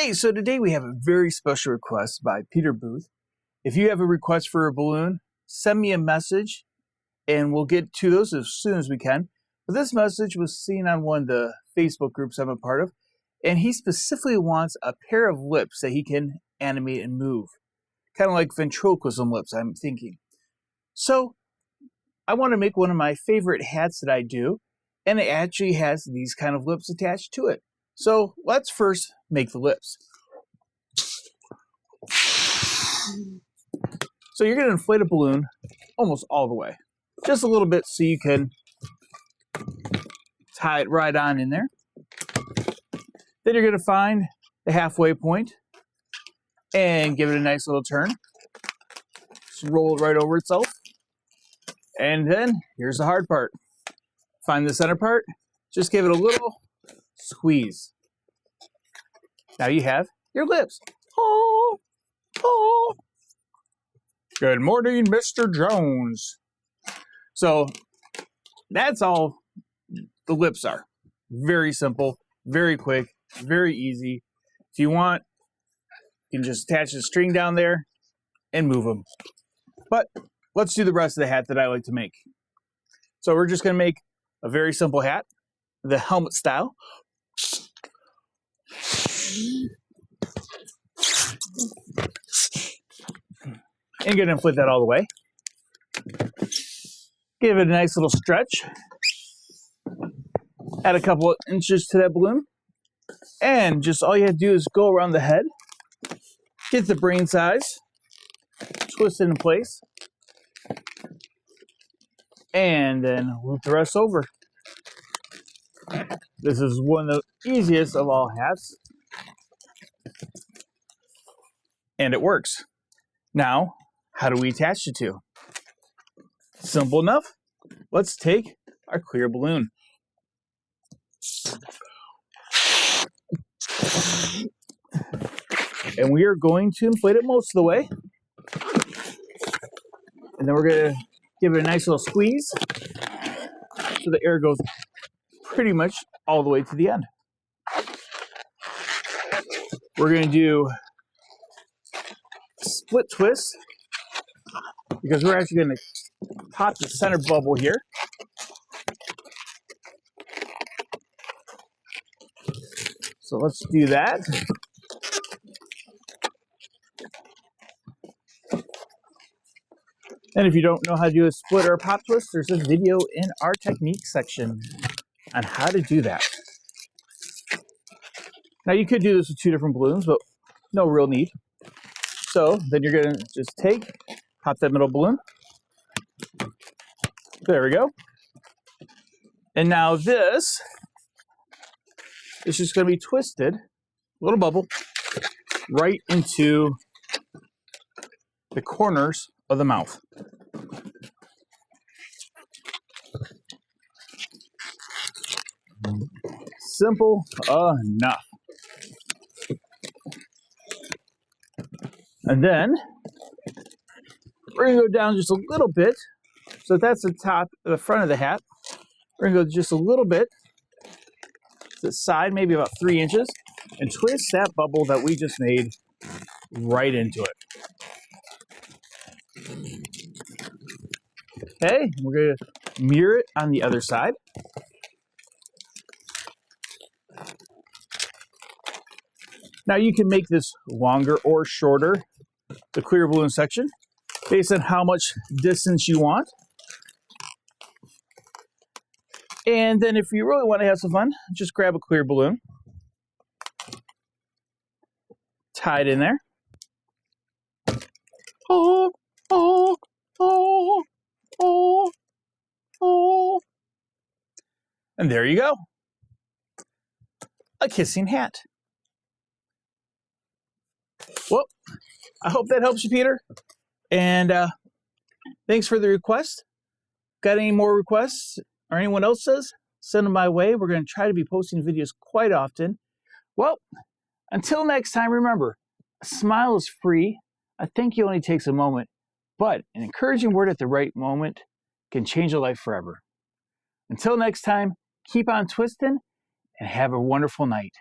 Hey, so today we have a very special request by Peter Booth. If you have a request for a balloon, send me a message and we'll get to those as soon as we can. But this message was seen on one of the Facebook groups I'm a part of, and he specifically wants a pair of lips that he can animate and move. Kind of like ventriloquism lips, I'm thinking. So I want to make one of my favorite hats that I do, and it actually has these kind of lips attached to it. So let's first make the lips. So you're going to inflate a balloon almost all the way. Just a little bit so you can tie it right on in there. Then you're going to find the halfway point and give it a nice little turn. Just roll it right over itself. And then here's the hard part. Find the center part. Just give it a little squeeze. Now you have your lips. Oh, oh. Good morning, Mr. Jones. So that's all the lips are. Very simple, very quick, very easy. If you want, you can just attach the string down there and move them. But let's do the rest of the hat that I like to make. So we're just going to make a very simple hat, the helmet style. And going to inflate that all the way. Give it a nice little stretch. Add a couple of inches to that balloon. And just all you have to do is go around the head. Get the brain size. Twist it in place. And then loop the rest over. This is one of the easiest of all hats. And it works. Now, how do we attach the two? Simple enough. Let's take our clear balloon. And we are going to inflate it most of the way. And then we're going to give it a nice little squeeze so the air goes pretty much all the way to the end. We're going to do split twist because we're actually going to pop the center bubble here. So let's do that. And if you don't know how to do a split or a pop twist, there's a video in our technique section on how to do that. Now you could do this with two different balloons, but no real need. So then you're going to just pop that middle balloon. There we go. And now this is just going to be twisted, little bubble, right into the corners of the mouth. Simple enough. And then we're going to go down just a little bit. So that's the top, the front of the hat. We're going to go just a little bit to the side, maybe about 3 inches, and twist that bubble that we just made right into it. Okay, we're going to mirror it on the other side. Now you can make this longer or shorter, the clear balloon section, based on how much distance you want. And then if you really want to have some fun, just grab a clear balloon, tie it in there. Oh, oh, oh, oh, oh. And there you go. A kissing hat. Well, I hope that helps you, Peter. And thanks for the request. Got any more requests or anyone else says? Send them my way. We're going to try to be posting videos quite often. Well, until next time, remember, a smile is free. A thank you only takes a moment. But an encouraging word at the right moment can change a life forever. Until next time, keep on twisting and have a wonderful night.